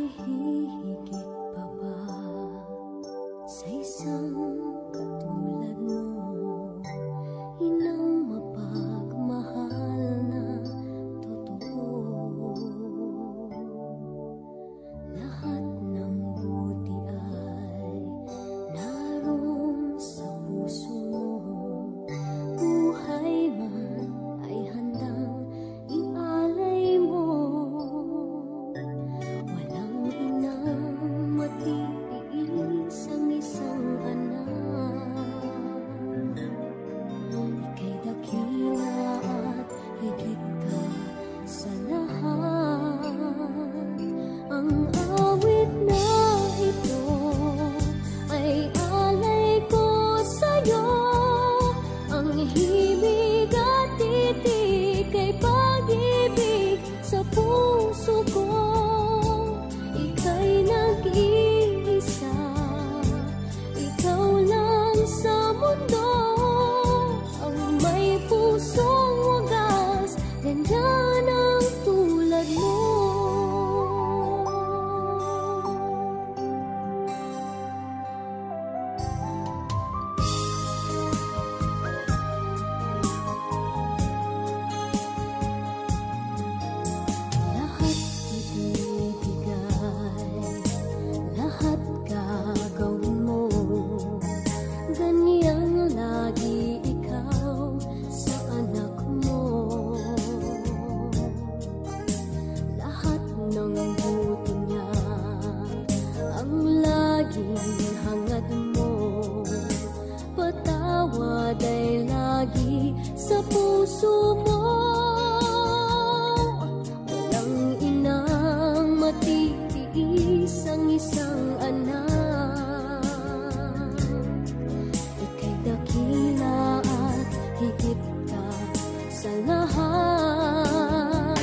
hihigit pa ba sa isang katulad mo? Inang mapagmahal na totoo. Lahat ng buti ay naroon sa puso mo. Buhay man ay handang ialay mo. Walang inang matitiis ang isang anak. Ika'y dakila at higit ka sa lahat. Ang awit na ito ay alay ko sa'yo. Ang himig at titik ay pag-ibig sa puso ko. Ika'y nag-iisa, ikaw lang sa mundo. Ang may pusong wagas, ganyan ang tulad mo. Lahat ibibigay, lahat gagawin mo. Ganyan lagi ikaw sa anak mo. Lahat ng buti niya ang laging hangad mo. Patawad ay lagi sa puso mo. Walang inang matitiis ang isang anak. Ika'y dakila at higit ka sa lahat.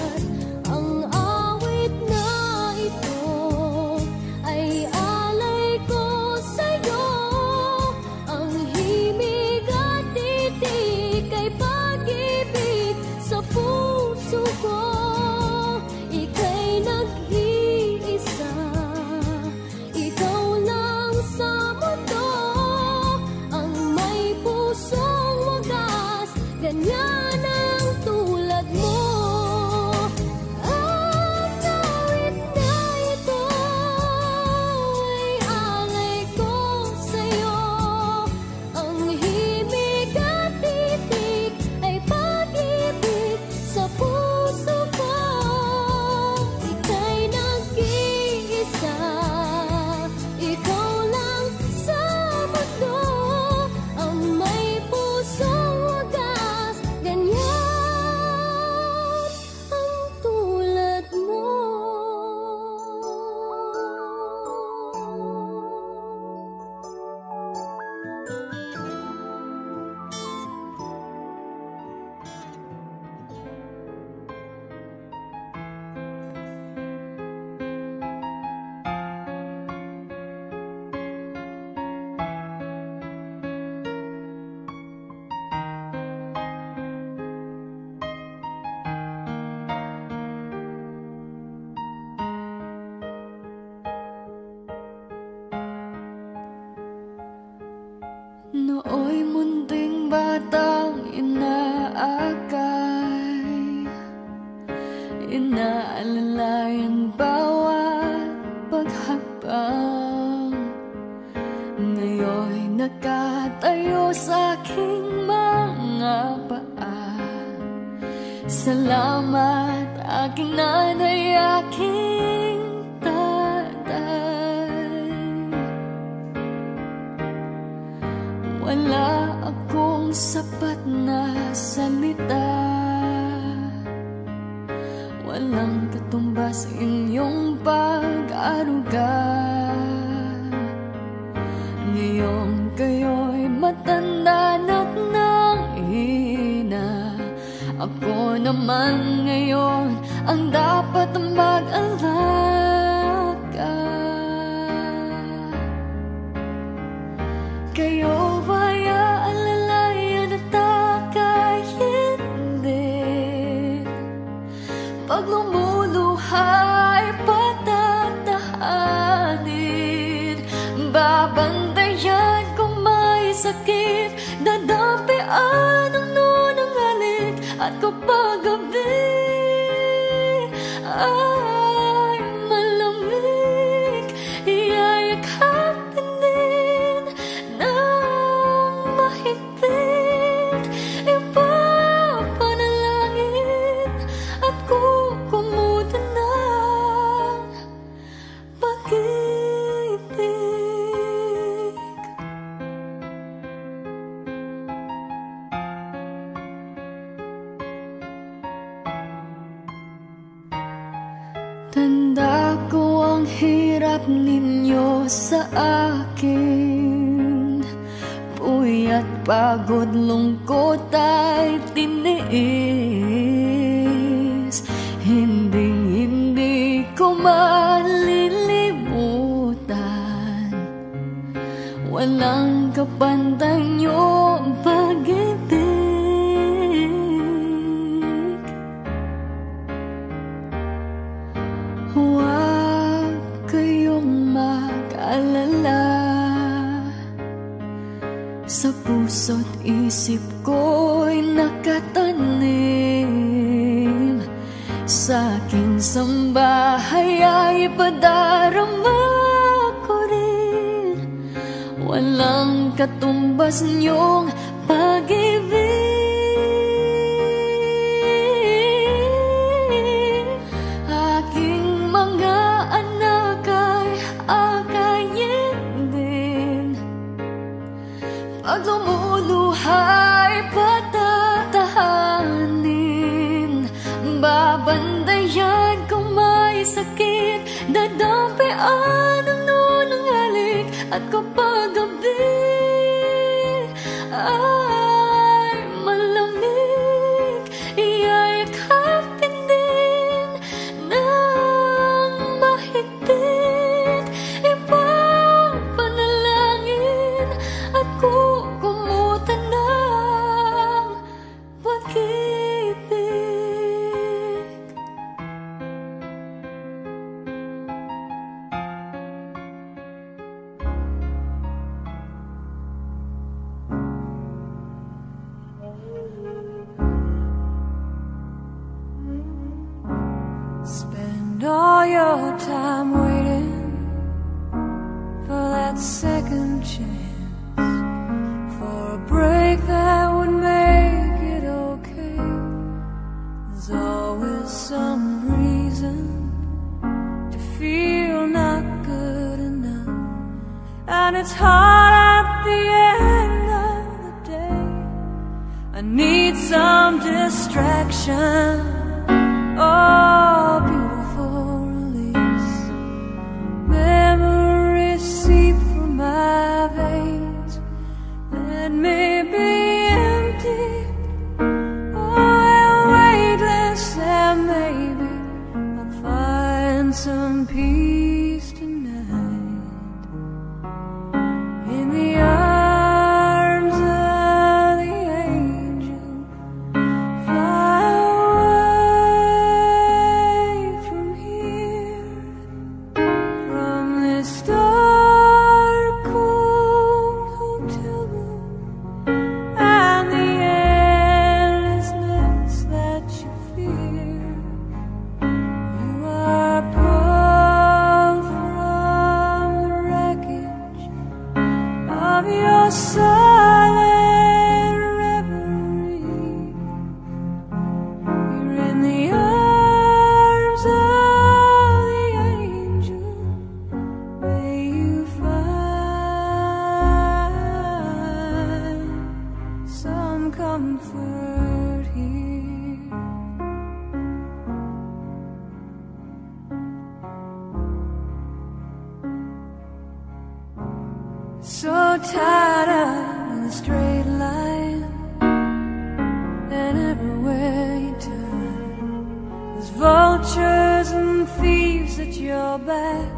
Ang awit na ito ay alay ko sa'yo. Ang himig at titik ay pag-ibig sa puso ko. Ika'y nag-iisa, ikaw lang sa mundo. Ang may pusong wagas, ganyan ang tulad mo. Ang awit na ito ay alay ko sa'yo. Ang himig at titik ay pag-ibig sa puso ko. Ika'y nag-iisa, ikaw lang sa mundo. Ang may pusong wagas, ganyan ang tulad mo. Nooy munting batang inaakay, inaalalayan bawat paghakbang. Ngayon'y nakatayo sa aking mga paa. Salamat aking nanay, aking tatay. Wala akong sapat na salita, walang katumbas inyong pag-aruga. Ngayong kayo'y matanda na't nanghina, ako naman ngayon ang dapat mag-alaga. Kayo ba'y aalalayan at aka'y hindi? Pag lumuluha ay patatahan. kapag gabi ay malamig, iyayakapin din ng mahigpit, ipapanalangin at kukumutan ng pag-ibig. Tanda ko ang hirap ninyo sa akin, puyat, pagod, lungkot ay tiniis. Hindi ko malilimutan, walang kapantay niyong pag-ibig. Huwag kayong mag-alala, sa puso't isip ko'y nakatanim, sa aking sambahay ay padarama ko rin, walang katumbas niyong pag-ibig. Aking mga anak ay akayin din, pag lumuluhay patatahanin, babandayan kung may sakit, dadampian ang nunangalik, at kapag gabi ay malamig, iyayakapin din ng mahigpit, ipapanalangin at kukumutan ng pag-ibig. Spend all your time waiting for that second chance, for a break that would make it okay. There's always some reason to feel not good enough, and it's hard at the end of the day. I need some distraction, oh, beautiful release. Memories seep through my veins, let me be empty, oh, weightless, and maybe I'll find some peace tonight in the arms of the angel. Fly away from here, from this dark, cold hotel room, and the endlessness that you fear. You are pulled from the wreckage of your silent reverie. You're in the arms of the angel. May you find some comfort here. So tired of the straight line, and everywhere you turn, there's vultures and thieves at your back.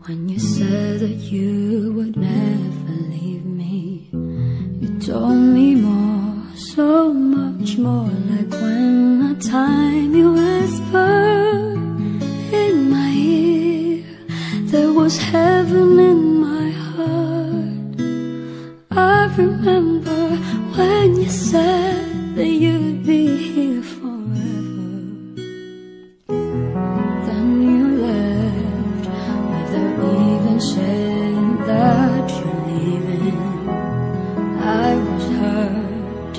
When you said that you would never leave me, you told me more, so much more. Like when the time you whispered in my ear, there was heaven in my heart. I remember when you said that you'd be here forever. Then you left without even saying that you're leaving. I was hurt,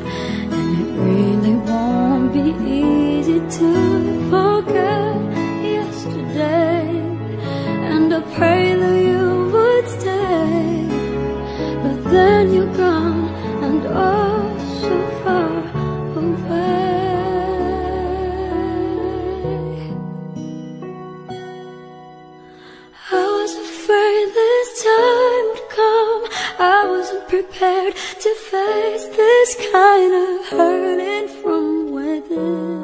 and it really won't be easy to forget yesterday. And I pray that you would stay, but then you're gone, and oh, so far away. I was afraid this time would come. I wasn't prepared to face this kind of hurting from within.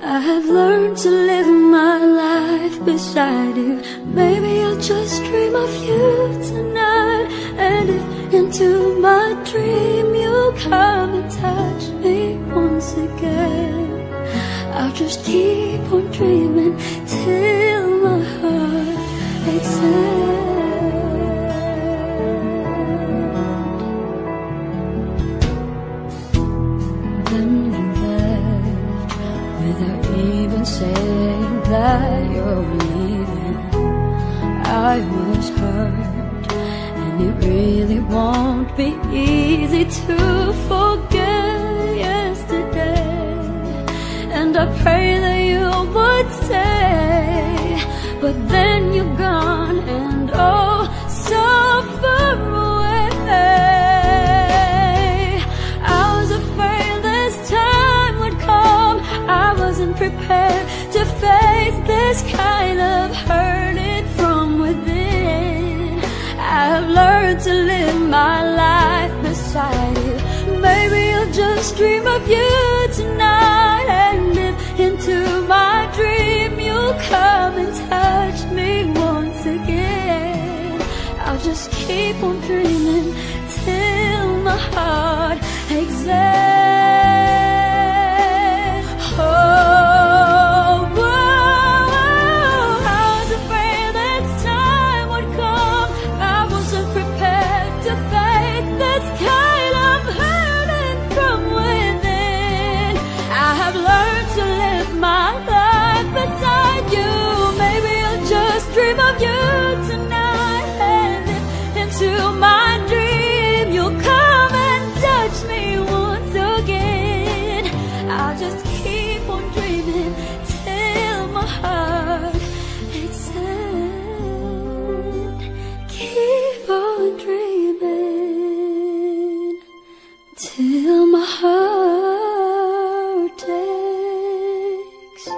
I have learned to live my life beside you. Maybe I'll just dream of you tonight. And if into my dream you'll come and touch me once again, I'll just keep on dreaming till my heart expands. Then you left without even saying that you're leaving. I was hurt, and it really won't be easy to forget yesterday. And I pray that you would stay, but then you're gone, and oh, so far away. I was afraid this time would come. I wasn't prepared to face this kind of hurting from within. I've learned to live my life beside you. Maybe I'll just dream of you tonight, and if into my dream you'll come and touch me once again, I'll just keep on dreaming till my heart exhales. Oh, whoa, I was afraid this time would come. I wasn't prepared to face this kind of hurting from till my heart takes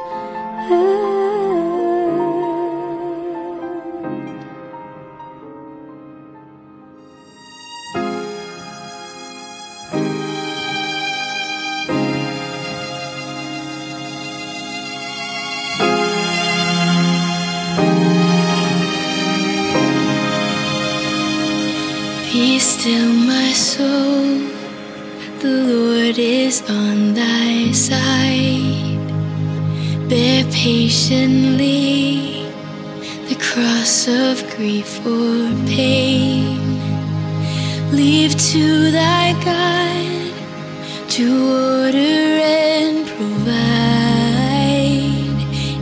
Be still, my soul, the Lord is on thy side. Bear patiently the cross of grief or pain. Leave to thy God to order and provide.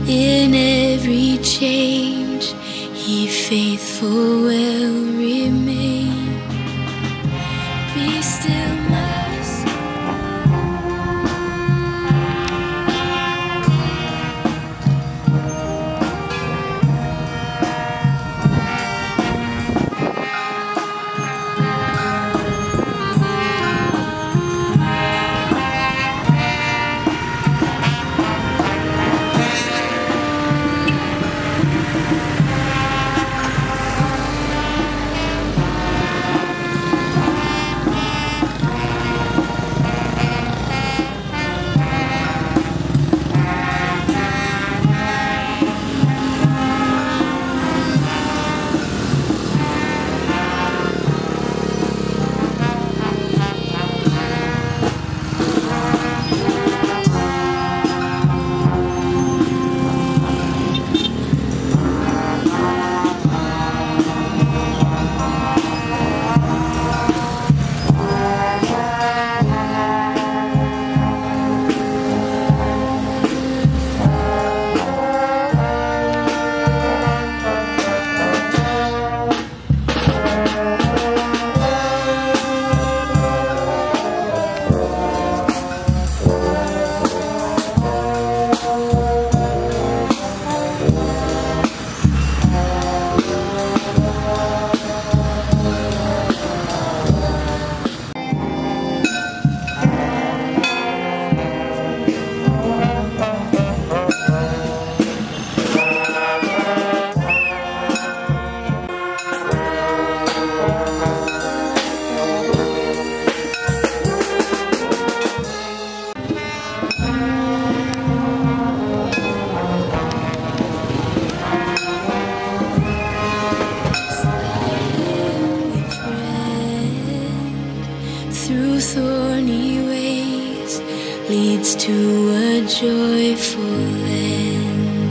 In every change, He faithful will remain. Be still, my soul. Through thorny ways leads to a joyful end.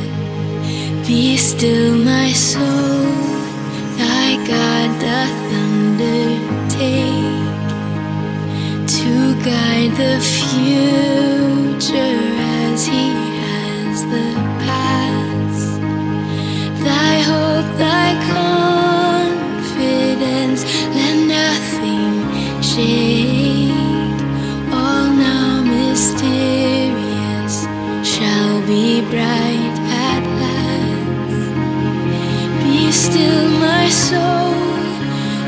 Be still, my soul, thy God doth undertake to guide the future as He has the past. Thy hope, thy confidence, let nothing shake. All now mysterious shall be bright at last. Be still, my soul,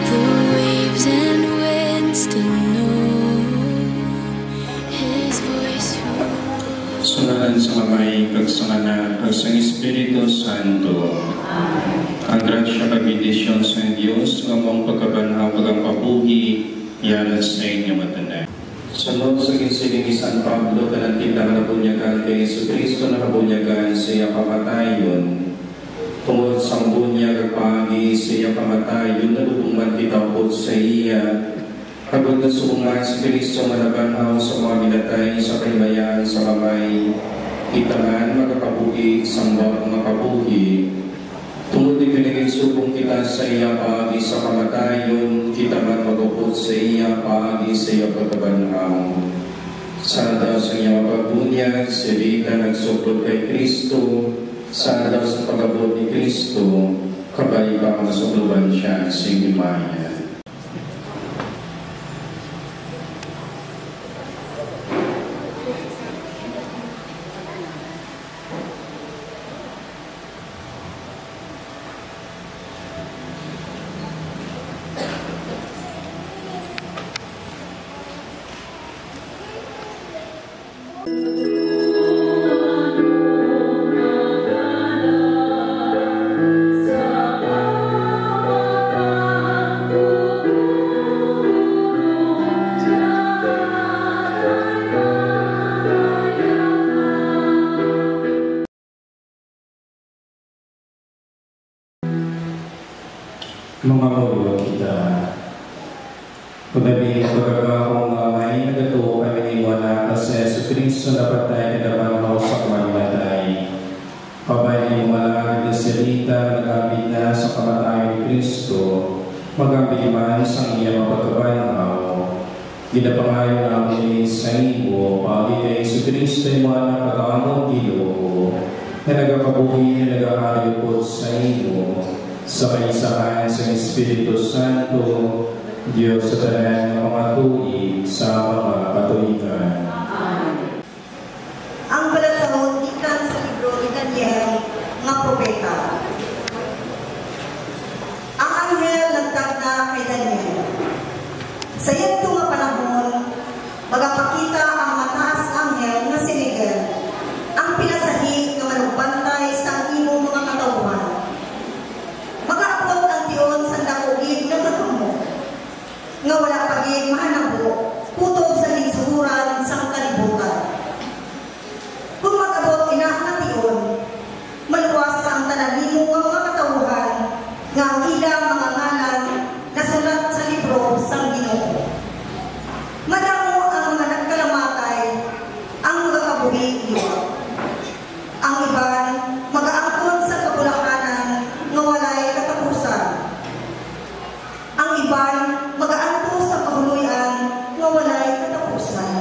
the waves and winds to know His voice. Sulahan sa kamay, kagsangana, kagsang Espiritu Santo. Ang grasya kabindisyon sa Diyos, ngamong pagkabanhaw, pagkampabuhi, yanan sa inyo matanda. Sunod sa kinsiling ni San Pablo, kananting na nabunyagan kay Yesu Cristo na nabunyagan siya pamatayon. Tungod sa bunyag pagi siya pamatayon, nalubungman kitapot sa iya. Habang nasuungan si Cristo na nabanhaw sa mga binatay sa kaymayan sa kamay, kita man magkapabuhi sa mga makabuhi. Tungod ikiniging subong kita sa iya pagi sa kamatayon, kita man magupot sa iya pagi sa iya pagkabanhaw. Sana daw sa iya mapagbunyag, si Rita nagsuplot kay Kristo, sana daw sa pagabot ni Kristo, kabay pa masukluban siya sa Himaya. Mga mulo kita. Kunabi ang pagkakakong may nagatuo kami ni Wana kasi Yesu Cristo na patay kinabangaw sa kamamatay. Pabay mo malagad na salita nagambit na sa kamatayan ni Cristo, magambit man sa iyang pagkabangaw. Ginapangayon namin sa iyo, pagi kay Yesu Cristo ay Wana pagkakamong Ginoo, na nagkapabuhi na nagkakalipot sa iyo, sa kaisahan sa Espiritu Santo, Diyos sa tanan ng mga tuig sa mga katulikan. Ang balasahon ikan sa libro ni Daniel nga propeta. Ang anghel nagtagna kay Daniel. Sa iyang nga panahon, magapakita ang mataas anghel nga si Miguel, ang pinasahi nga manugbantay sa imong mga katawhan. Mag-aabot ang tiyon sa dakugid ng katamo, nga wala pagig mahanabo, kutob sa lingsuhuran sa kalibutan. Kung mag-abot ina ang tiyon, maluwas ang talanimo ang mga katawhan, nga ang ilang mga ngalan na sulat sa libro sang Ginoo. Madamo ang mga nagkalamatay, ang mga kabuhi iyo. Ang iban, mag-aangkon sa kabulahanan, nga walay katapusan. Ang iban, mag-aanto sa kahuluyan, nga walay katapusan.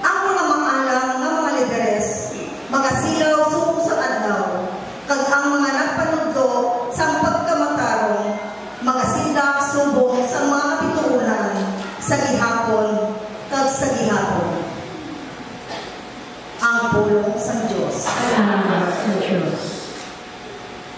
Ang mga maalam nga mga lideres, magasilaw suko sa adlaw, kag ang mga nagpanudlo sa pagkamatarong, magasilak subong sa mga pituunan, sa gihapon, kag sa gihapon. Ang pulong sa Diyos. Salamat sa Diyos.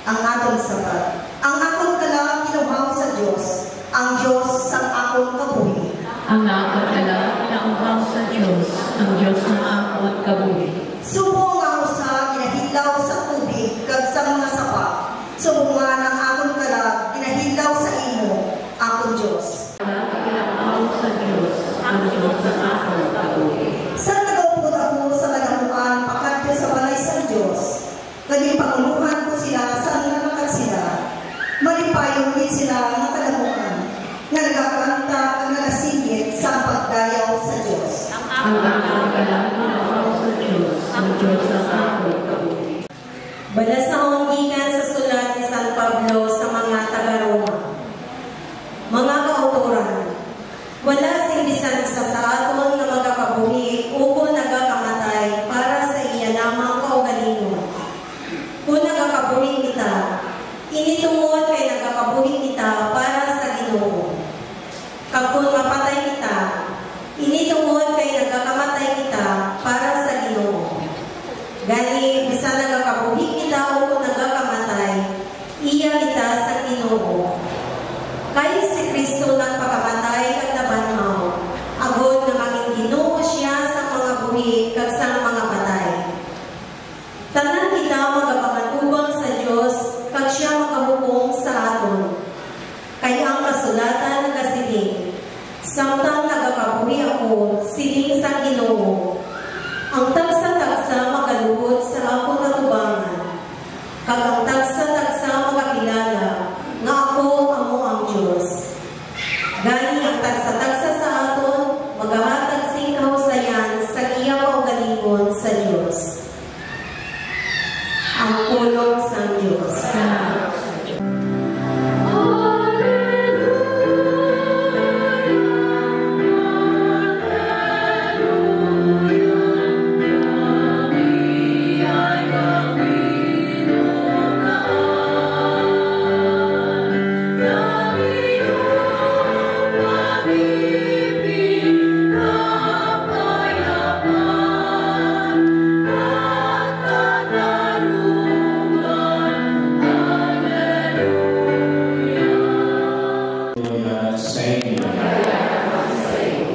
Ang atong sabat. Ang akong kalang kinuhaw sa Diyos. Ang Diyos sa akong kabuhi. Ang nakakala na uhaw sa Diyos, ang Diyos ng akong kabuhi. Subong ang usa ginahilaw sa tubig kag sa mga sapa. Subungan ang akong kalang ginahilaw sa imo, akong Diyos. Uhaw sa Diyos, ang Diyos ng akong kabuhi. Sa nagawpod ako sa kalamuan, pakadyo sa balay sa Diyos. Naging panguluhan ko sila sa nanakat sila. Malipayong din sila ng kalamuan. Nga nagkakanta ang nagasigit sa pagdayaw sa Diyos. Ang nakakala na uhaw sa Diyos, ang Diyos ng akong kabuhi. Balasahon gikan sa sulat ni San Pablo sa mga taga-Roma. Mga kauturan, wala sing bisan isa sa aton nga magakabuhi o kung nagakamatay para sa iya lamang kaugalingon. Kung nagakabuhi kita, initungod kay nagakabuhi kita para sa Ginoo. Kag kung mapatay kita, initungod kay nagakamatay kita para sa Ginoo. Gani, bisan nagakabuhi kita o kung nagakamatay, iya kita sa Ginoo. Kay si Kristo nagpakamatay kag nabanhaw, agod na maging Ginoo siya sa mga buhi kag sa mga patay. Tanan kita magapangatubang sa Dios kag siya makahukom sa aton. Kay ang kasulatan nagasiling, samtang nagakabuhi ako, siling sa Ginoo. Ang tagsa-tagsa magaluhod sa akong katubangan, kag ang tagsa-tagsa magakilala nga ako amo ang Diyos. Gani ang tagsa-tagsa sa aton, maghahatag sing kahusayan sa iya kaugalingon sa Diyos. Ang pulong sa Diyos. Salamat sa Diyos.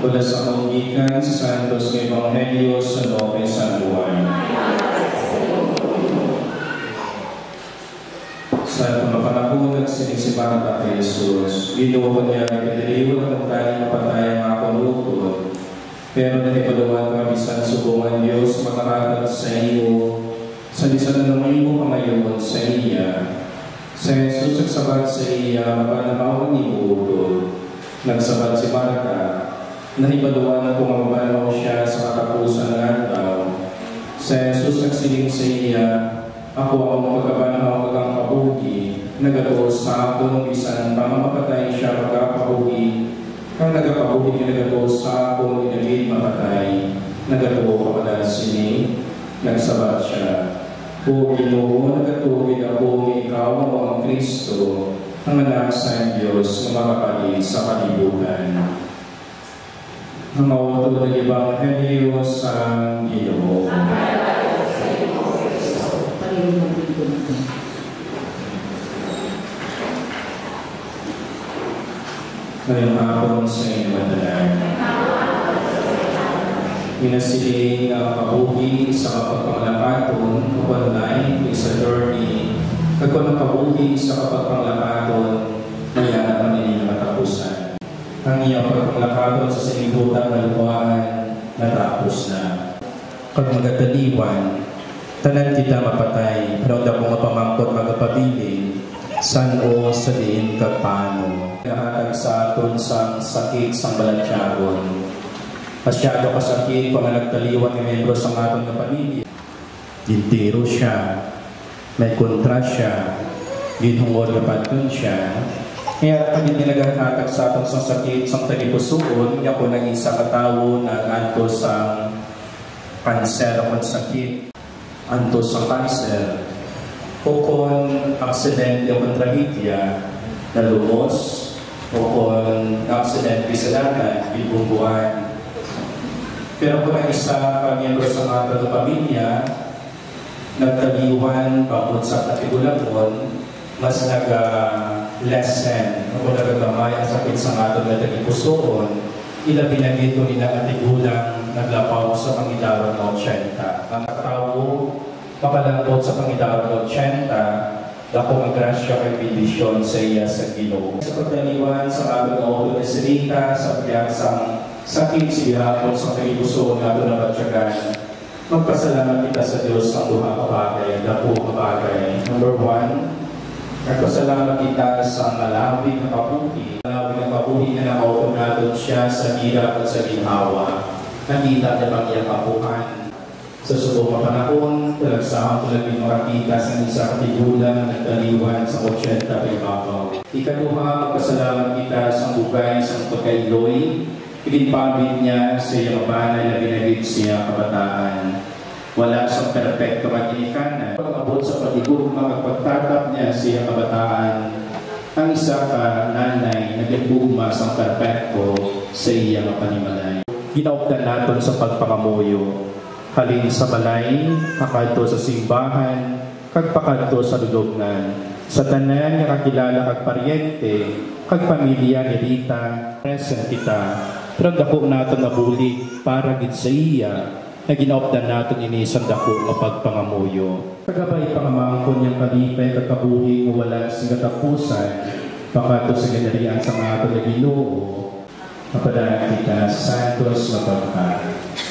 Mula sa kaungikan sa Santos ng Ebanghelyo sa Nope San Juan. Sa pamapanahon nagsinisipan ka kay Jesus, ginoo niya nagpitiliwan ang tali mapatay ang akong lutod. Pero nanipaluan ka bisan subungan Diyos makaratag sa iyo, sa bisan ng imo pamayon sa iya. Sa Jesus nagsabat sa iya, mabanaw ni Udo. Nagsabat si Marta, nahibaluan kung mabanaw siya sa katapusan ng araw. Sa Jesus nagsiling sa iya, ako ang magkabanaw ang kabuhi, nagatos sa akong bisan pamamapatay siya magkapabuhi. Ang nagkapabuhi nagatos sa akong inagin mapatay, nagatuo kapadan sini, nagsabat siya. O Ginoo, nagatugid ako ikaw ang Kristo, ang anak sa Diyos na makakalit sa kalibutan. Ang mautod ng Ebanghelyo sa Ginoo. Ngayong hapon sa inyo madalang. Minasiling ang kabuhi sa kapagpanglapaton, kapanay, sa journey, kagpang kabuhi sa kapagpanglapaton, maya naman ninyo katapusan. Ang iyong pagpanglapaton sa sinibutan na lumaan, natapos na. Kag magataliwan, tanan kita mapatay, pero da kong mapamangkot magapabilin, san o sa diin kag paano. Nahatag sa aton sang sakit sang balatyagon. Masyado kasakit kung nagtaliwan ng membro sa ating pamilya. Gintiro siya, may kontra siya, ginhungod na patun siya. Kaya kami naghahatag sa atong sakit sa talipusuon, niya ko nang isa katawo na antos sa kanser o sakit, antos sa kanser. O kung aksidente o trahedya na lumos, o kung aksidente sa dagat, bibungguan. Pero kung ang isa pamiyembro sa ating pamilya, nagtaliwan pagod sa katigulamon, mas nag-lessen, o nagagamay ang sakit sa ating natagipusoon, ila pinagito nila katigulang naglapaw sa Pangidaro ng 80. Ang tao, makalangkot sa Pangidaro ng 80, dako magrasya kay bendisyon sa iya sa Ginoo. Sa pagtaliwan sa ating auto de Serita, sa piyasang sakit siya kung sa kaibuso na ito na batyagan. Magpasalamat kita sa Diyos ang duha kabagay, dapo kabagay. Number 1, nagpasalamat kita sa malawig na kabuhi. Malawig na kabuhi na nakauto natin siya sa hirap at sa ginhawa. Nakita niya bang iyang kapuhan. Sa subong na panahon, talagsahang tulad makakita sa isa katigulang nagtaliwan sa 80 ibabaw. Ikaduha, magpasalamat kita sa bugay sa pagkailoy. Pinipamit niya sa iyong banay na binagig siya kabataan. Wala siyang perfecto mag-iikanan. Pag-abot sa patigugma, pagtatap niya sa iyong kabataan, ang isa ka nanay na gagugma sa perfecto sa iyong panimalay. Ginauptan natin sa pagpangamuyo. Halin sa balay, pakadto sa simbahan, kagpakadto sa lulugnan. Sa tanan nga kakilala kag paryente, kag pamilya ni Rita, present kita. Pero dako natin nabuli para gid sa iya na ginaupdan natin inisang dako nga pagpangamuyo. Kagabay pangamangkon niyang kalipay kakabuhi nga wala sing katapusan, pakato sa ganarian sa mga ato na Ginoo, mapadaan kita sa santos na pagkakas.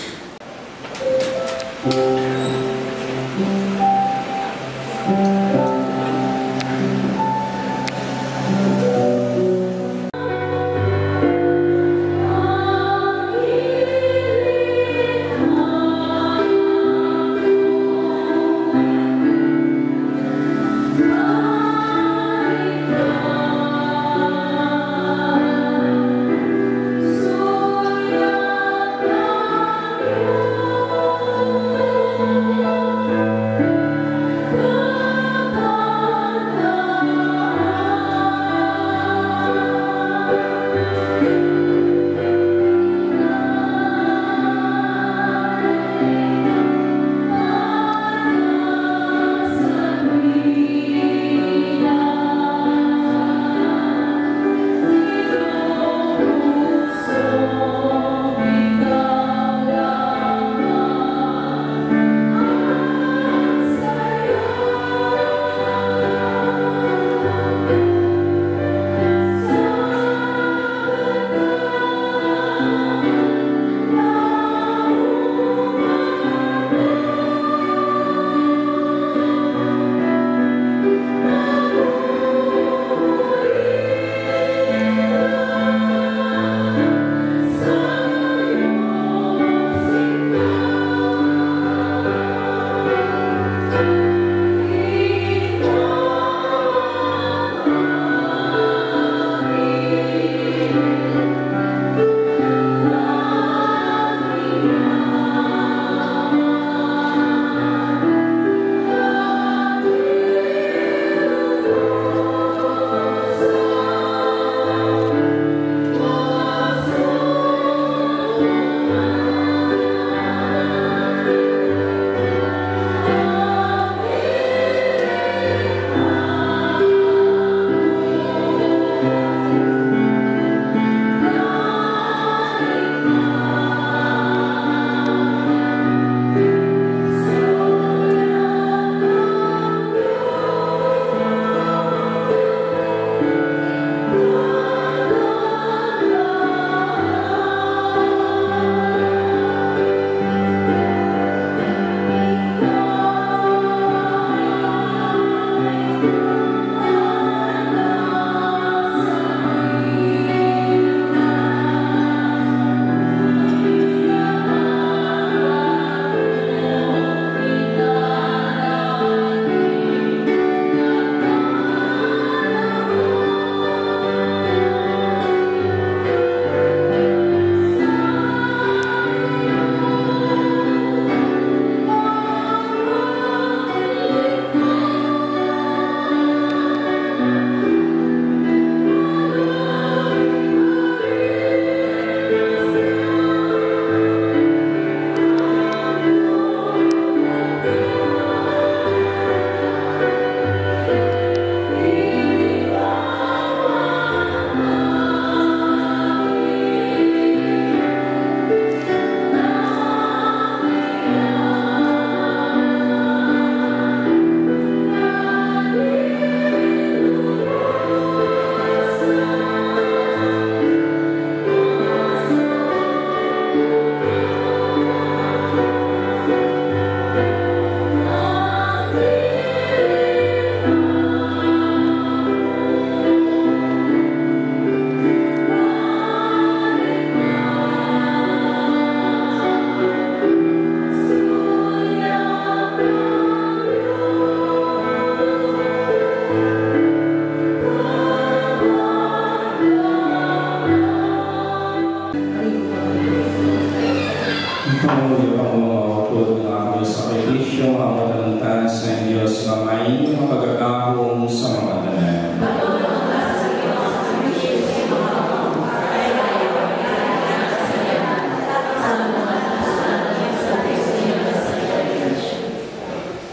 Pangulyo ang mga utod ng aming sakripisyo, ang mataluntas ng Diyos na may mapagkakahong sa mga tanan.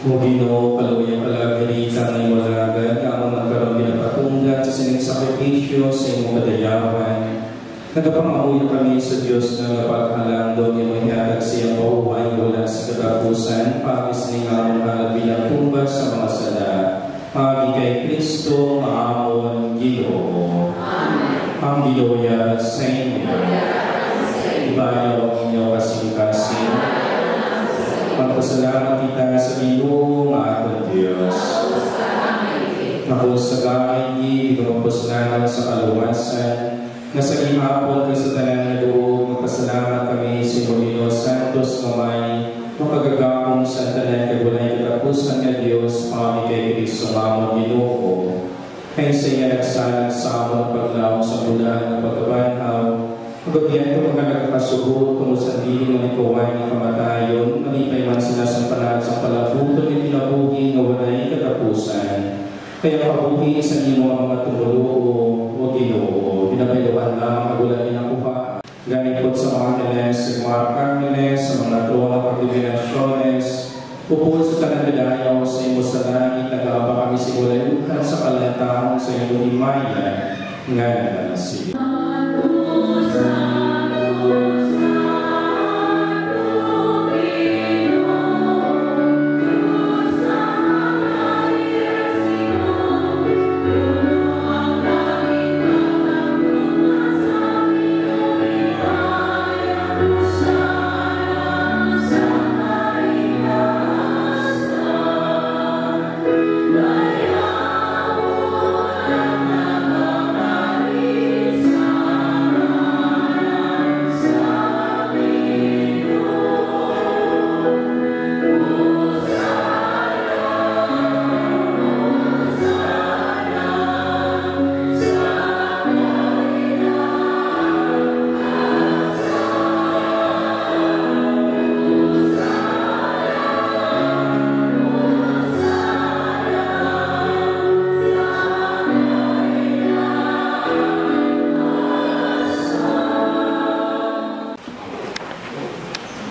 O Ginoo, kaluyang kalagalitan ng iwalagan, ang nagkaroon pinapatunggat sa sining sakripisyo sa iyong kadayawan. Nagapamahuyo kami sa Diyos na napaghalang doon yung mahihatag siyang pauhay mula sa katapusan, pagis ni nga mga pinatumbas sa mga sala. Pagi kay Kristo, maamon, Ginoo. Ang biloya sa inyo. Ibayaw ang inyo kasing-kasing. Magpasalamat kita sa Ginoo ng ating Diyos. Nakusagain niyo, magpasalamat sa kaluwasan, na sa gihapon ka sa tanan na loob, magpasalamat kami sa Ginoo Santos Mamay, makagagakong sa tanan kagulay katapusan ng Diyos, kami kay Kristo mamon Ginoo. Kaya sa iya nagsalang sa amon paglaw sa bulan ng pagkabanhaw, magabiyang ko mga nagpasugot kung sa dili ng ikawan ng kamatayon, malipay man sila sa panat sa palabuton ng pinabuhi na walay katapusan. Kaya pabuhi sa inyo ang mga tumuluo o Ginoo, pinabaylawan lang ang magulang inakuha. Gamit po sa mga Angeles, sa mga Arcangeles, sa mga trono pagdibinasyones, upul sa tanang sa imo sa langit, nag-aaba kami simulayuhan sa kalantaon sa iyong himaya, nga nalasig.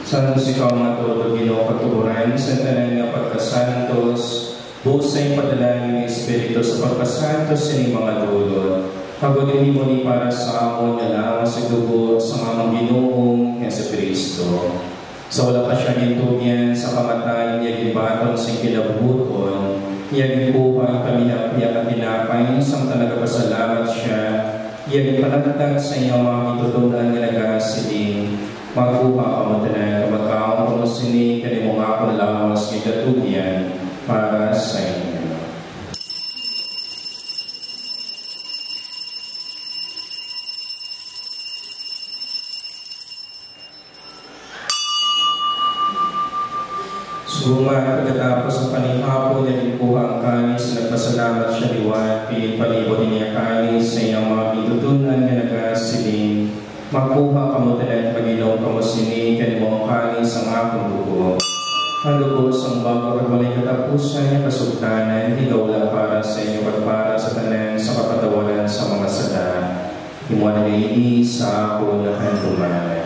Santos ikaw nga todo Ginoo katuguran sa tanan nga pagkasantos, busay padalangin ng Espiritu sa pagkasantos sa inyong mga dulot. Pagod-ini mo ni para sa amon na lang sa dugo sa among Ginoong Jesucristo. Sa wala pa siya gintumian sa kamatayan niya gibaton sa kinabuton, niya gipuha kami na piyak at tinapay sa nagapasalamat siya, niya gipanagtag sa iyong mga itutundan nga nagasiling. Magkuha ka mo tanan kamagkaon ko mo sini kanimong akong lawas ng katulian para sa inyo. Suma pagkatapos ng panihapon na ikuha ang kanis, nagpasalamat siya liwan, pinipalibot niya kanis sa iyong mga bitutunan na nagasiling. Magkuha ka mo tanan Panginoon ka mo sini kanimong kanis ang akong dugo. Ang dugo sa bago at walay katapusan niya kasugtanan, ikaw lang para sa inyo at para sa tanan sa kapatawanan sa mga sada. Imuan na ini sa ako na handumanan.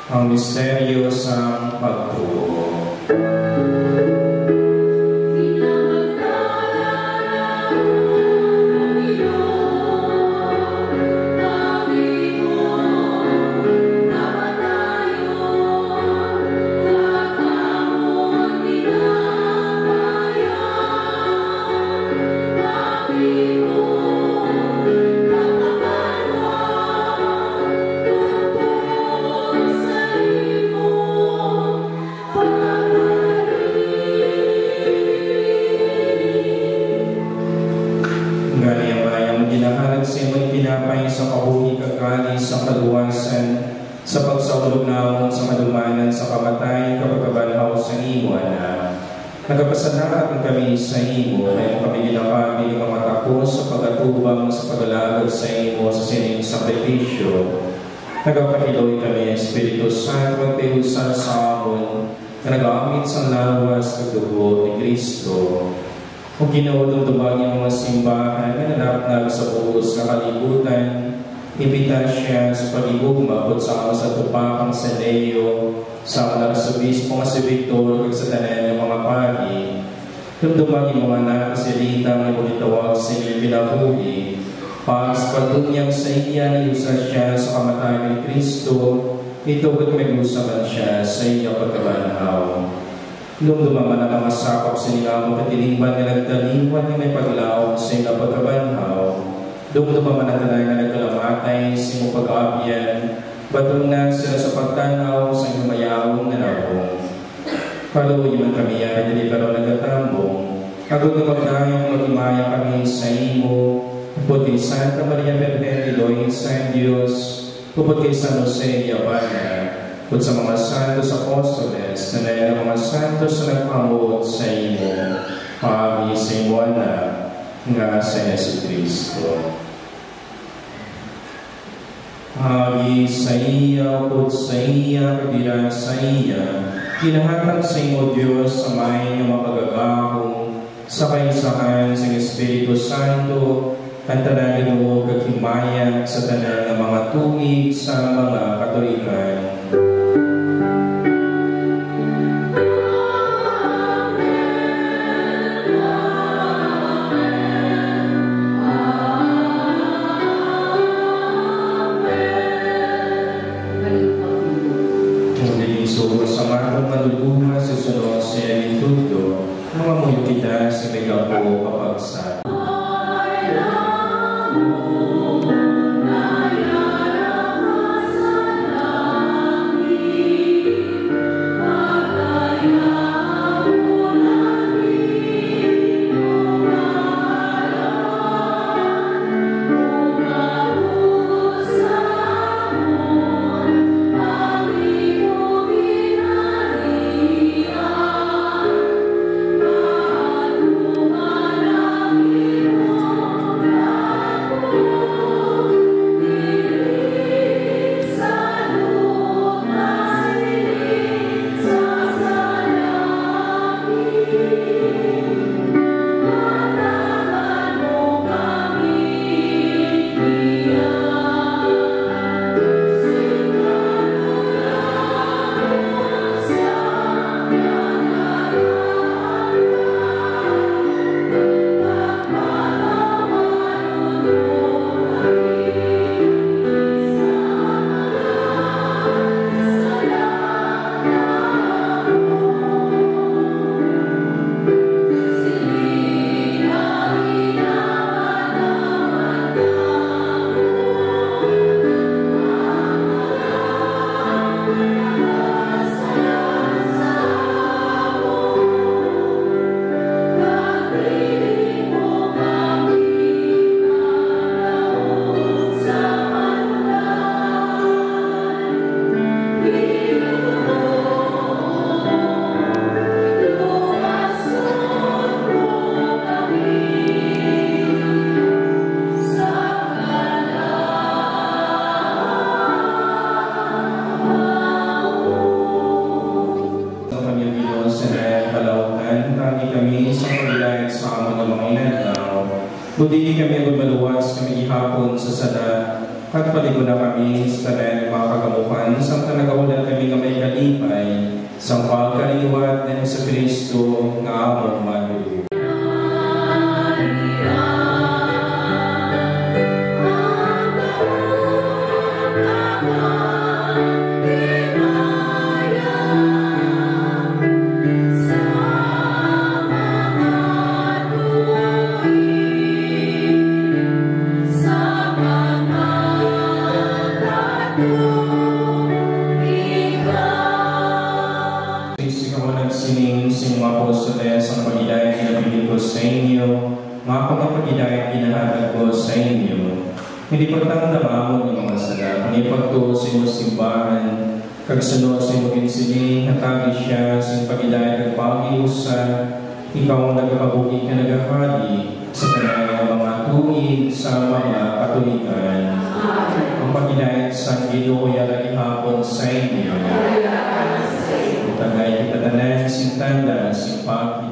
Ang misteryo sa pagtuo. Sa kahuhi kagaling sa kaluwasan, sa pagsaulog namon sa kadumanan sa kamatay, kapagkabanhaw sa imo, anak. Nagapasalamat kami sa imo, kaya kami ginakami ng mga takos sa pag-atubang sa pag-alagad sa imo sa sining sakripisyo. Nagapakiloy kami, Espiritu Santo, at tihusan sa amon, na nag-aamit sa lawas at dugo ni Kristo. Kung ginawalong yung mga simbahan na nanapnag sa buhos na kalibutan, ibita siya sa pag-ibugma at sa sa tupakang sa Leo, sa Arsobispo nga si Victor, at sa tanan ng mga pari. Dumdumang yung mga nakasilitang ibulitawag sa inyong pinabuhi, pas patunyang sa iya iusa siya sa kamatayan ni Kristo, ito at may usapan siya sa iya pagkabanhaw. Dumdumaman ang mga sakop sa nilamang katilingban na nagdaliwan na may paglaw sa iya pagkabanhaw. Dumdumaman ang tanay na nagkalamatay sa iyong pag-aabyan, batong na sila sa pagtanaw sa iyong mayawang na narong. Paluwi man kami ay niliparo nagtatambong, agad na magdayang mag-imaya kami sa imo, upod kay Santa Maria Virgen Elohim sa Diyos, upod kay San Jose Yabana, upod sa mga santos apostoles, na ng mga santos na nagpamot sa imo, pagi sa imo anak, nga sa Yesu Cristo. Pagi sa iya, upod sa iya, kabila sa iya, kinahatag sa imo Diyos sa may ng mapagagahong, sa kaisahan sa Espiritu Santo, ang tanangin mo kaghimayan sa tanan ng mga tungig sa mga Katolikan. Muli so sa marong maluluha sa sunod sa Tudo, namamuyo kita sa may gapo kapag sa Kundi kami magmaluwas kami ihapon sa sada at paligo na kami sa tanan ng mga kagamukan sa tanagawalan kami nga may kalipay sa pagkaliwat ng sa Kristo nga among manuyo. Hindi pagtangdamamon ng mga sala, kundi pagtuusin mo simbahan, Kagsalo sa imong sini, hatagi siya sa pagidayag ng pagiusan, ikaw ang nagkabuhi ka nagahadi sa kanang mga tuig sa mga Katolikan. Ang pagidayag sa Ginoo lagi hapon sa inyo. Tagay kita tanan sintanda sa pagidayag.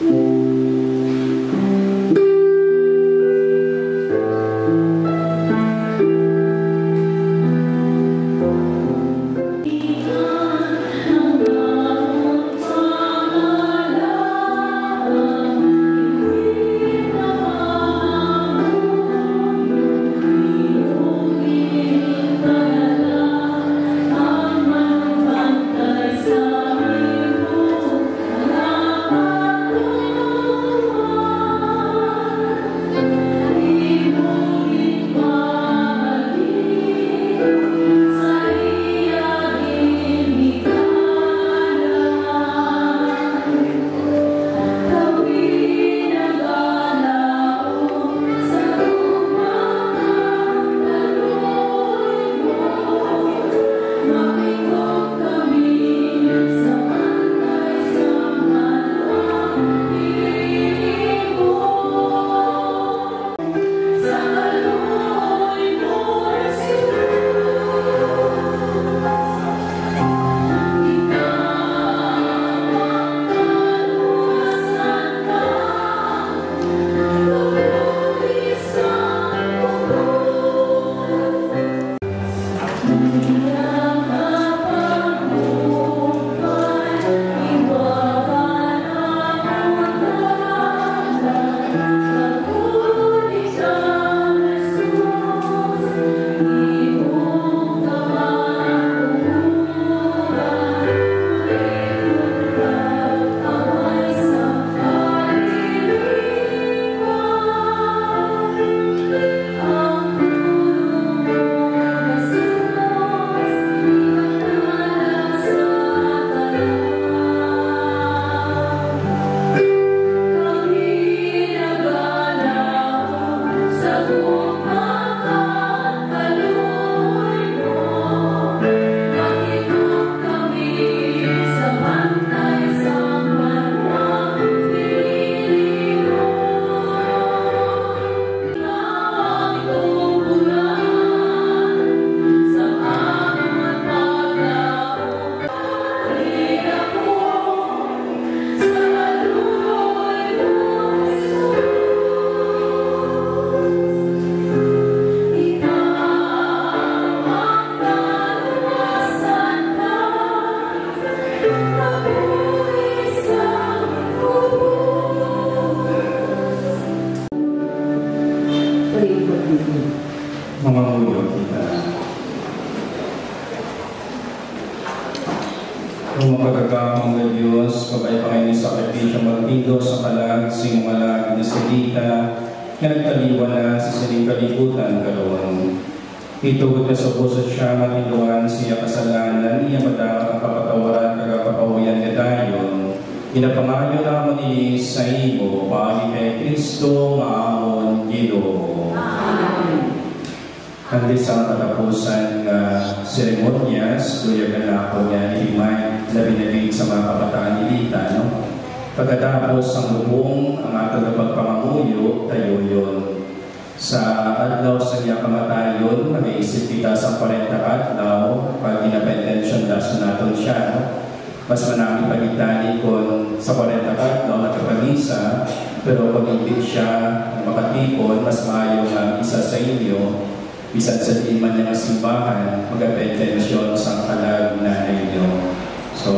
Oh may sakripisyo magtido sa kalag, singumalag na silita, na nagtaliwan na sa siling kalibutan karoon. Itugod na sa puso siya matiluan siya kasalanan, iya madama ang kapatawaran kagapapawayan ni dayon. Inapangayo naman ni sa imo, pagi kay Kristo maamon Ginoo. Handi sa katapusan ng seremonyas, tuya na ako niya ilimay na binagay sa mga kabataan ni Lita, no? Pagkatapos ang lubong, ang ato na pagpamanguyo, tayo yun. Sa adlaw sa niya kamatayon, mag-iisip kita sa 40 adlaw, pag inapendensyon daso natin siya, no? Mas manami pagitani kung sa 40 adlaw nakapagisa, pero pag ibig siya makatipon, mas maayo nga isa sa inyo, bisan sa di man niya simbahan, mag-apendensyon sa kalag na inyo. So,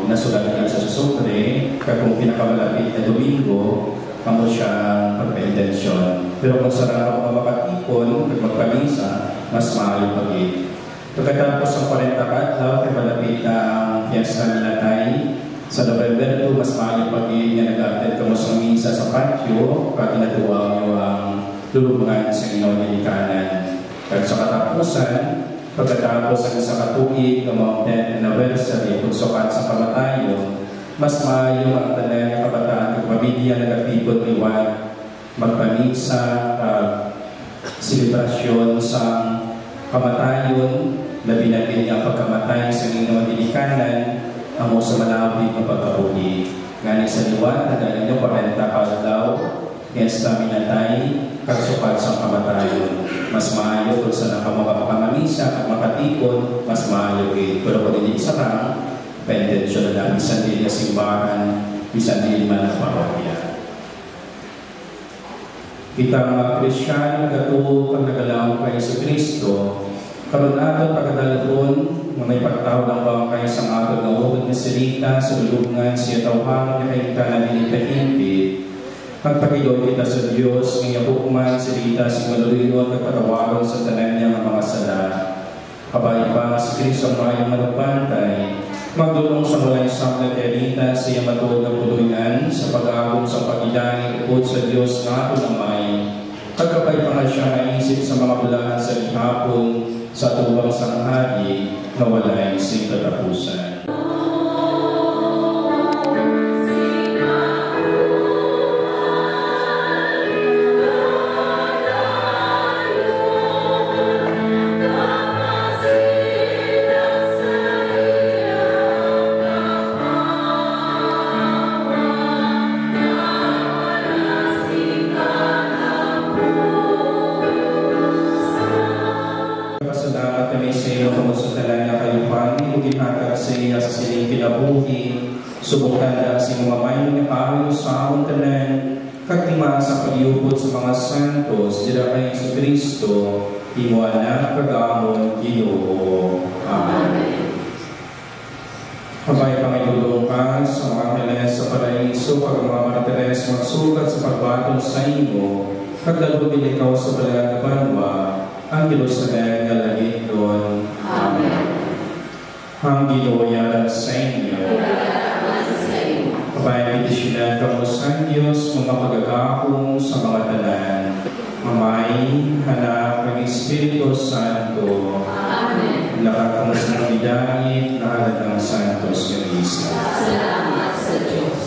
nasulat niya sa susukre, kung pinakamalapit na Domingo, kamo siyang pag-pendensyon. Pero kung sarap ako makatipon, pag magpalisa, mas maayo pag-ibig. Pagkatapos ng 40 adlaw, kay malapit na ang Fiesta nila Tay, sa November 2, mas maayo pag-ibig niya nag-attend kamo sa misa sa patio, pag tinatuwa niyo ang lulubungan sa inyong nilikanan. At sa katapusan, pagkatapos ang isang katuig ng mga 10th anniversary pagsukat sa kamatayon, mas maayo ang talang kabataan at pamilya na nagtipon iwan, magpamisa, selebrasyon sa kamatayon, labi na ang pagkamatay sa inyong nilikanan, amo sa malapit na pagkabuhi. Ngayon sa liwan, nagaling nyo 40 adlaw, Fiesta minatay, pagsukat sa kamatayon. Mas maayo kung sa nakamamisa at makatipon, mas maayo eh. Pero kung hindi isa kang, pendensyon na lang, bisan din na simbahan, bisan din man ang parokya. Kita mga Kristyano, gato kang nagalaw kay sa Kristo, karon ato pagkadalahon, may pagtawag ang bawang kayo sa ato na huwag na silita, sa lulungan, siya tawhang na kayo ka na nilipahimpi. Pagpagilod kita sa Diyos, ngayon hukuman, silita, si malulino at katawaron sa tanan niya ng mga sala. Kabay pa si Kristo ang mayang malapantay, magdulong sa mulay isang nagkarita siya matuod ng puluyan sa pag-agong sa pag-idani upod sa Diyos na ito namay. Pagkapay pa nga siya naisip sa mga bulahan sa lihapon sa tuwang sanghari na walay si katapusan. Subukan na si mamay ng araw sa akong tanan, kagtima sa pag-iupod sa mga santos, dira kay Yesu Kristo, imo anak kagamon Ginoo. Amen. Kabay pangitulong ka sa mga kailangan sa paraiso, pag mga martires magsukat sa pagbatong sa imo, kaglalubin ikaw sa balagang banwa, ang Diyos na nalagit doon. Amen. Ang Ginoo yalan sa inyo. Kapay bidisyonan kamo sa Diyos, mga pagagakong sa mga tanan, Mamay, Anak, ng Espiritu Santo. Amen. Lahat ng sa bidangit, lahat ng Santos Cristo. Salamat sa Diyos.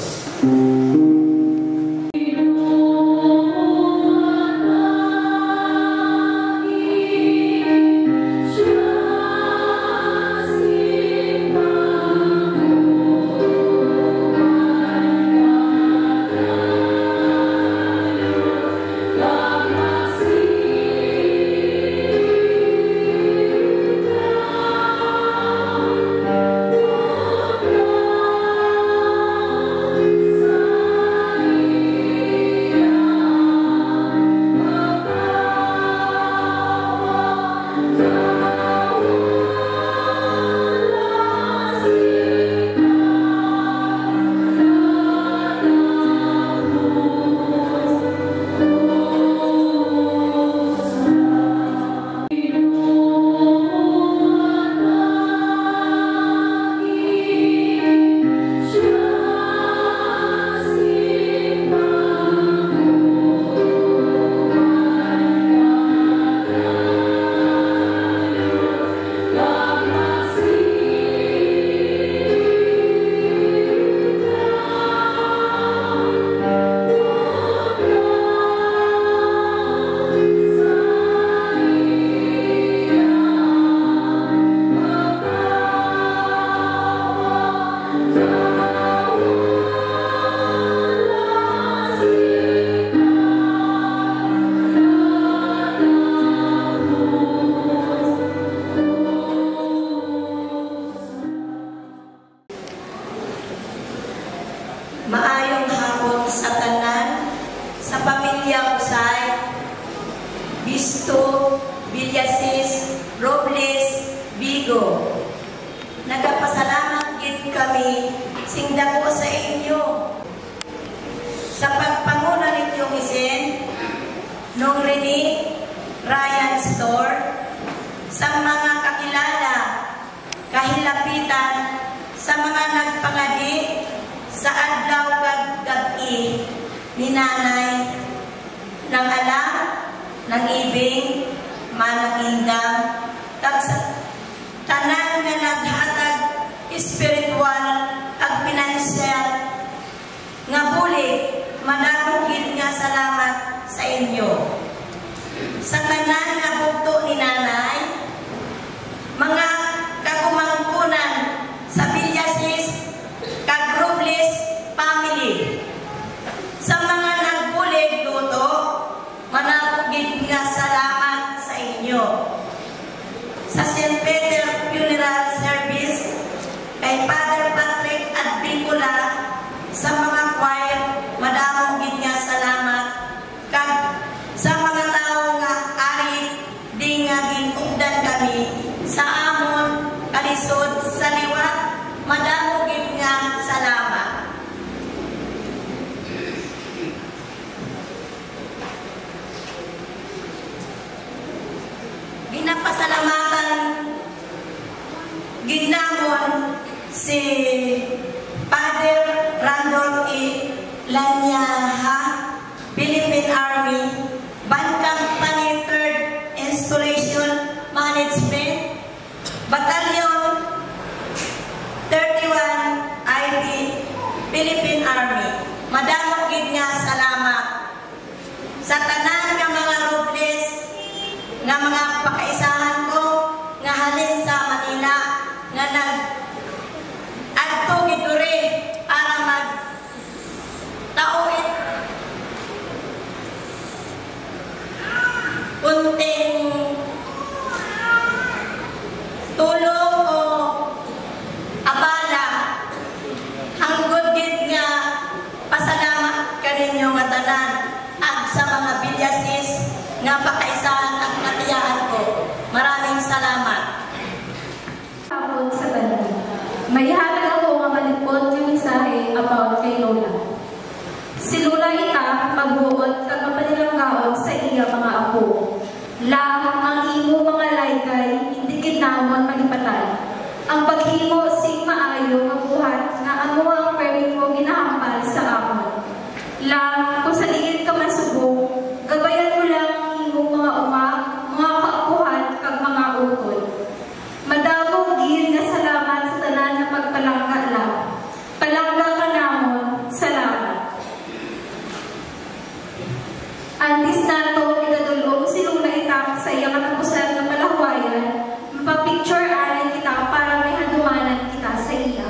Maayong hapon sa tanan, sa pamilya Usay, Bisto, Villasis, Robles, Vigo. Nagapasalamat gid kami sing dako sa inyo sa pagpanguna ninyong isin nung Rene Ryan Store sa mga kakilala, kahilapitan, sa mga nagpangadi sa adlaw kag gabi ni nanay ng alam, ng ibing, manang indang, kag sa tanan nga naghatag espiritual ag pinansyal nga bulig, managugid nga salamat sa inyo. Sa tanan nga bugto ni nanay, mga kagumangkunan sa Villasis kag Robles family, sa mga nagbulig luto, managugid nga salamat sa inyo. Sa St. Peter Funeral Service, kay Father Patrick at Bicula, sa mga choir, madamong gid nga salamat. Kag sa mga tao nga ari di nga ginugdan kami sa amon kalisod sa liwat, madamong gid nga salamat. Ginapasalamatan ginamon si Father Randolph E. Lanyaha, Philippine Army, Band Company 3rd Installation Management, Battalion 31 IT, Philippine Army. Madamong gid nga salamat sa tanan nga mga Robles nga mga pakaisahan ko nga halin sa Manila nga nag-adto giduri para mag-tauit kunting tulong o abala hanggod gid nga pasalamat kaninyo nga tanan ag sa mga Villasis nga pakaisahan at katiyaan ko. Maraming salamat. Hapon sa tanan. May hatag ako nga malipot yung mensahe about kay Lola. Si Lola ita magbuot kag mapanilanggaon sa iya mga apo. Lang ang imo mga laykay hindi gid namon malipatan. Ang paghimo sing maayo nga buhat nga amo ang permit mo ginahampal sa amon. Lang kung sa liit ka masubok, gabayan mo lang ang imong mga uma, mga kaapuhan kag mga ukod. Madamo gid nga salamat sa tanan nga pagpalangga lang. Palangga ka namon, salamat. Andis nato igadulong si Lola ita sa iyang katapusan ng palahuayan, mapapicture anin kita para may hadumanan kita sa iya.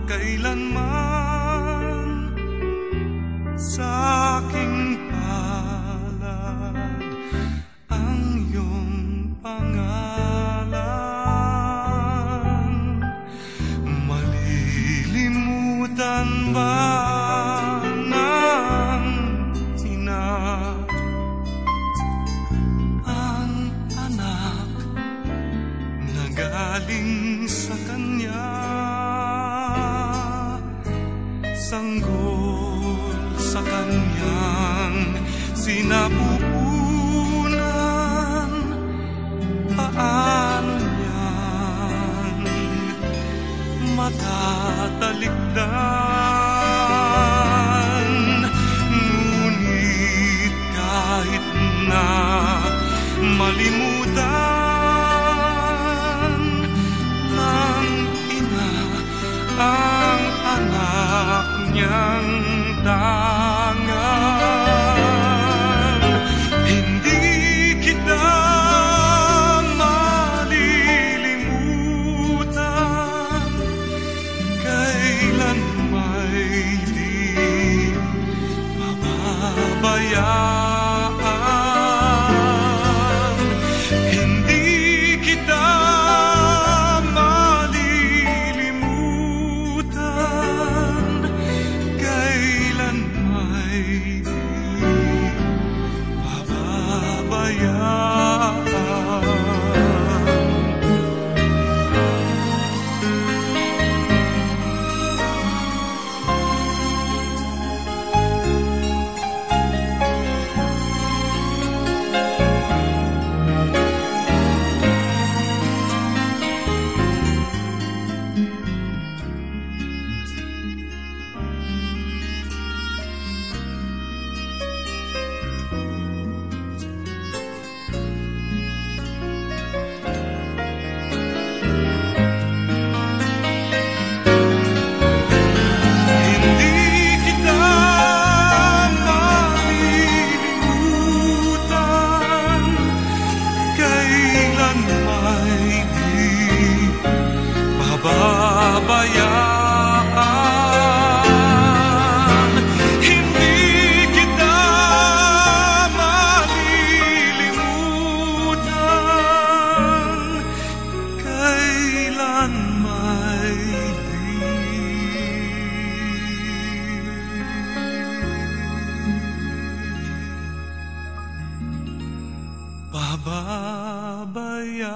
Kailanman sa aking palad ang iyong pangalan. Malilimutan ba ng ina ang anak na galing sa kanya? Sanggol sa kanyang sinapupunan, paano niyan matatalikdan? pababayaan. Hindi kita malilimutan, kailan may pababayaan. Pababayaan, hindi kita malilimutan, kailan may pababayaan.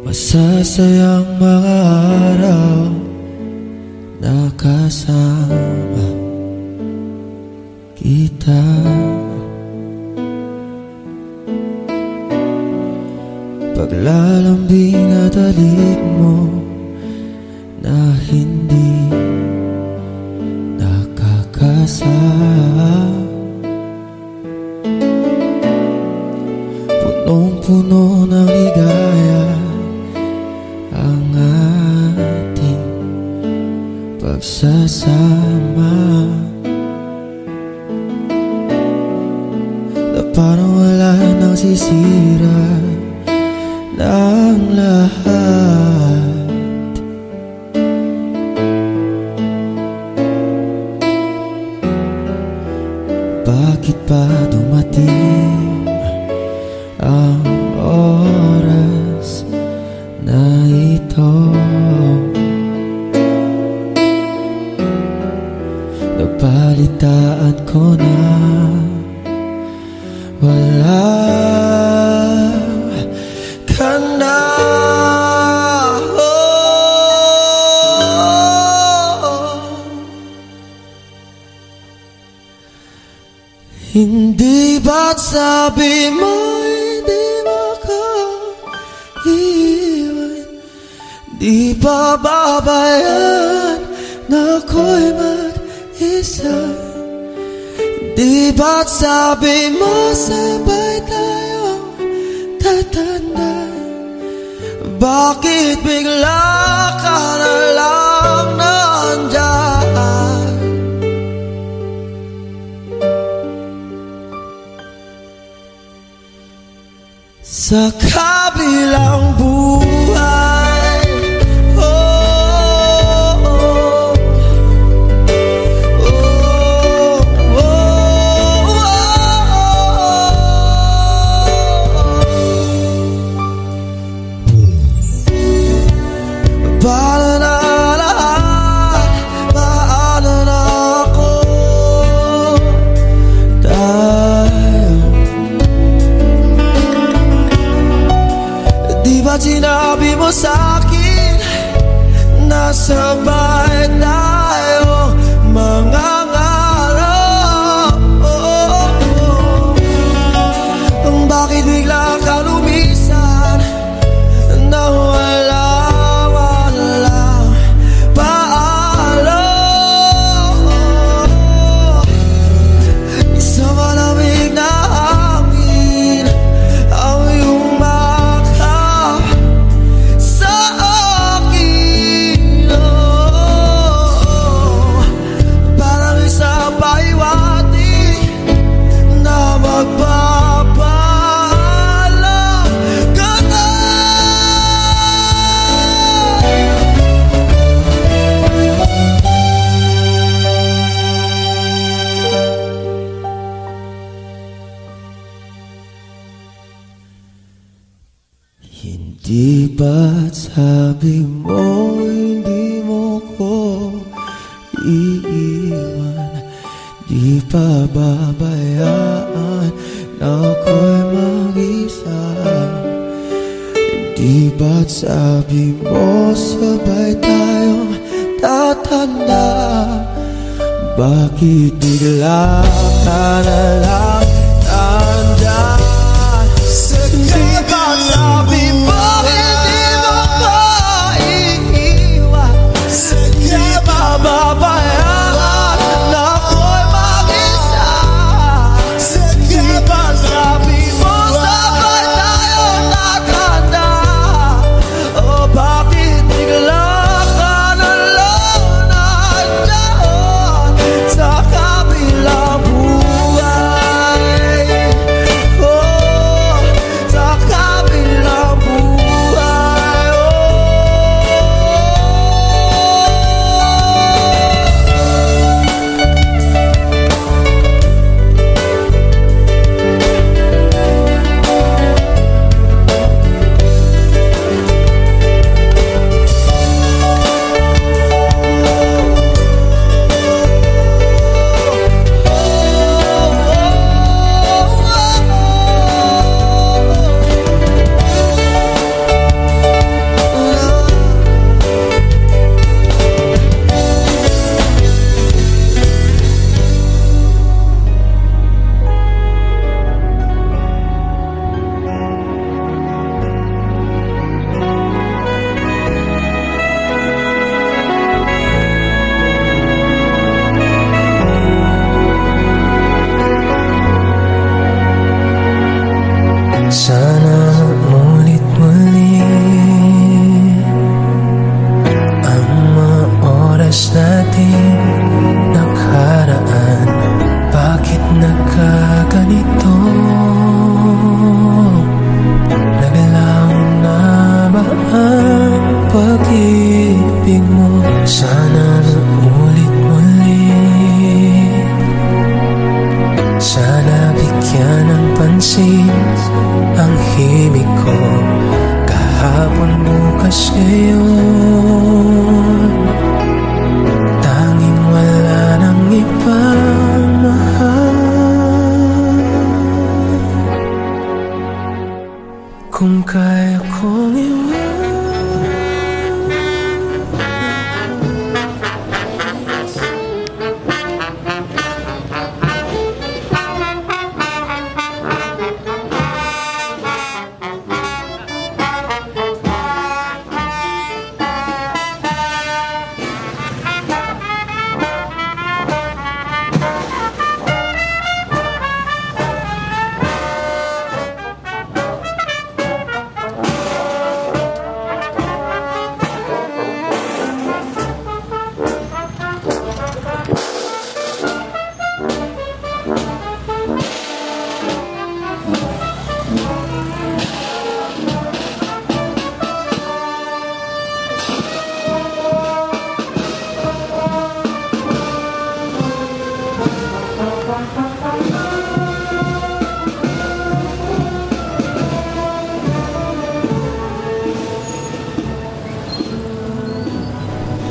Masasayang mga araw na kasama kita. Paglalambing at halik mo na hindi nakakasama. Punong-puno ng ligaya ang ating pagsasama, na parang wala nang sisira ng lahat. Bakit pa dumating ang oras na ito? Nabalitaan ko na wala ka na. Hindi ba't sabi mo hindi makaiwan? Di ba babayaan na ako'y mag-isa? Di ba't sabi mo sabay tayong tatanda? Bakit bigla ka na lang nandyan? Sa kabilang buhay, oh, oh, oh, oh, Bahala na lahat, paano na ako tayo? Di ba't sinabi mo sa'kin na sabay tayo mangangarap? Oh, ba't sabi mo hindi mo ko iiwan? Di pa babayaan na ako'y mag-isa. Di ba't sabi mo sabay tayong tatanda? Bakit bigla ka na lang nandyan? Di ba't sabi mo hindi mo ko iiwan? Di pa babayaan na ako'y mag-isa? Di ba't sabi mo sabay tayong tatanda? O bakit bigla ka na lang nandyan sa kabilang buhay? Oh, sa kabilang buhay. Sana maulit muli ang mga oras natin nakaraan. Bakit nagkaganito? Naglaho na ba ang pag-ibig mo? Sana maulit muli. Sana bigyan ng pansin ang himig ko kahapon, bukas, ngayon. Tanging wala nang ibang mahal. Kung kaya kong iwan,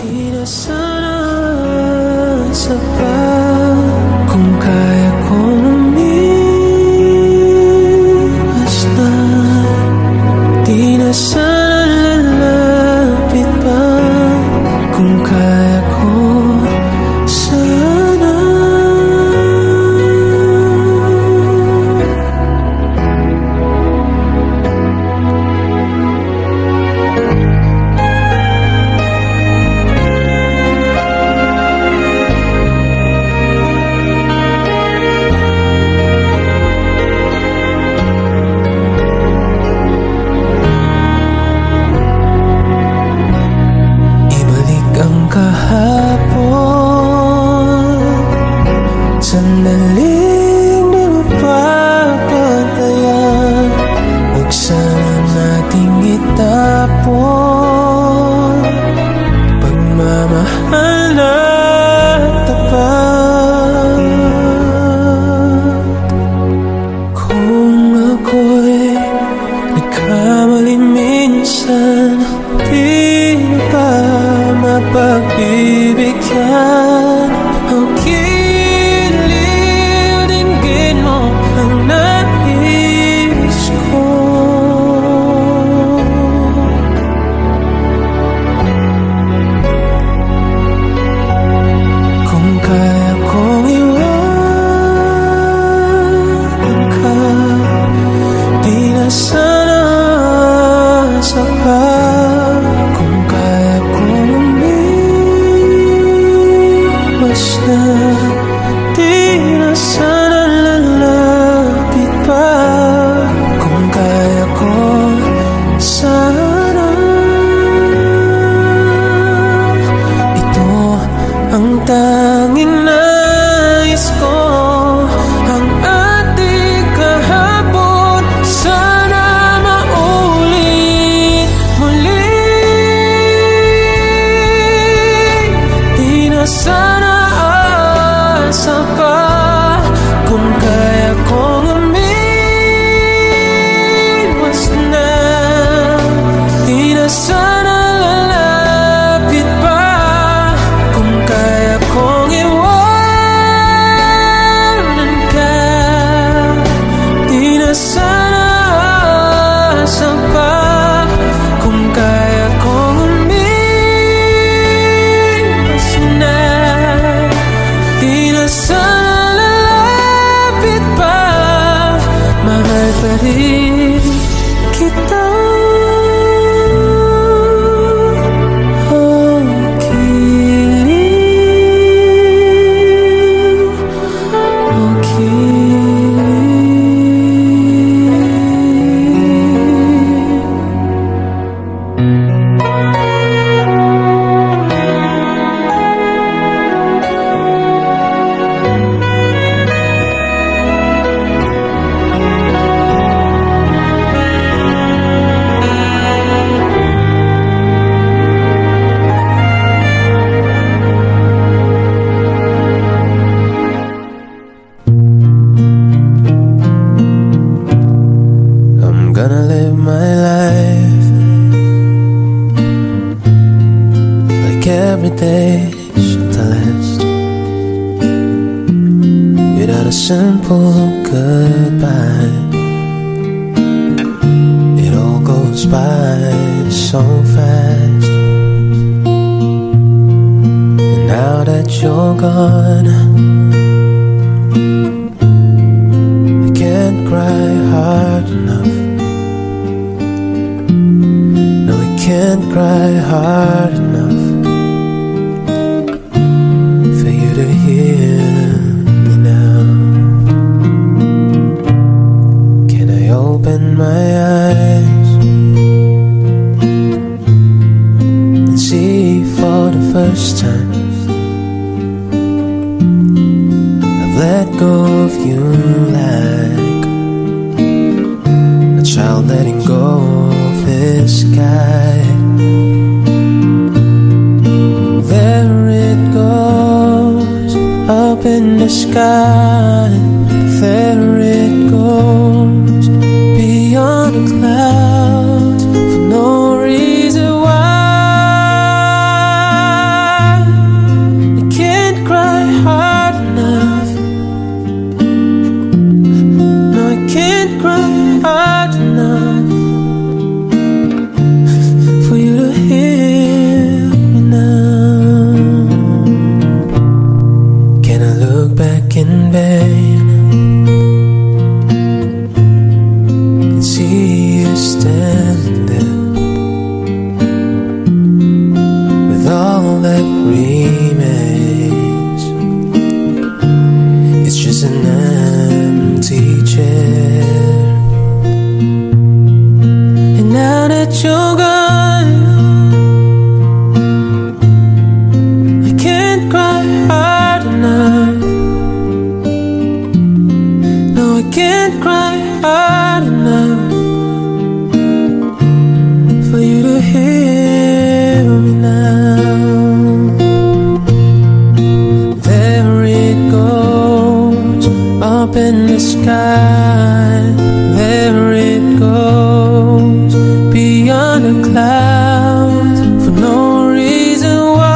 di na sana sapat. Kung kaya kong umiwas na, di na sana lalapit pa. Kung kaya ko sana. minsan ang giliw, dinggin mo ang nais ko. Kung kaya kong iwanan ka, di na sana sapat. Kung kaya kong umiwas na, di na sana lalapit pa. Kung kaya ko sana, ito ang tanging nais ko. Ang ating kahapon sana maulit muli. Di na sana asa pa. Kung kaya kong umiwas na, di na sana lalapit pa. Kung kaya kong iwanan ka, di na sana asa pa. Kung kaya kong umiwas na, di na sana lalapit pa. Mahal pa rin kita. Ang giliw, ang I'm gonna live my life like every day should last, without a simple goodbye. It all goes by so fast, and now that you're gone, I can't cry hard enough. No, I can't cry hard enough for you to hear me now. Can I open my eyes and see for the first time I've let go of you like a child letting go of his guide. There it goes, up in the sky. There it goes, beyond the clouds, for no reason why. I can't cry hard enough. No, I can't cry hard enough for you to hear me now. Can I look back in vain and see you standing there with all that remains? It's just an empty chair. And now that you're gone, I can't cry hard enough. No, I can't cry hard enough for you to hear me now. There it goes, up in the sky. There it goes, beyond the clouds, for no reason why.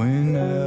whenever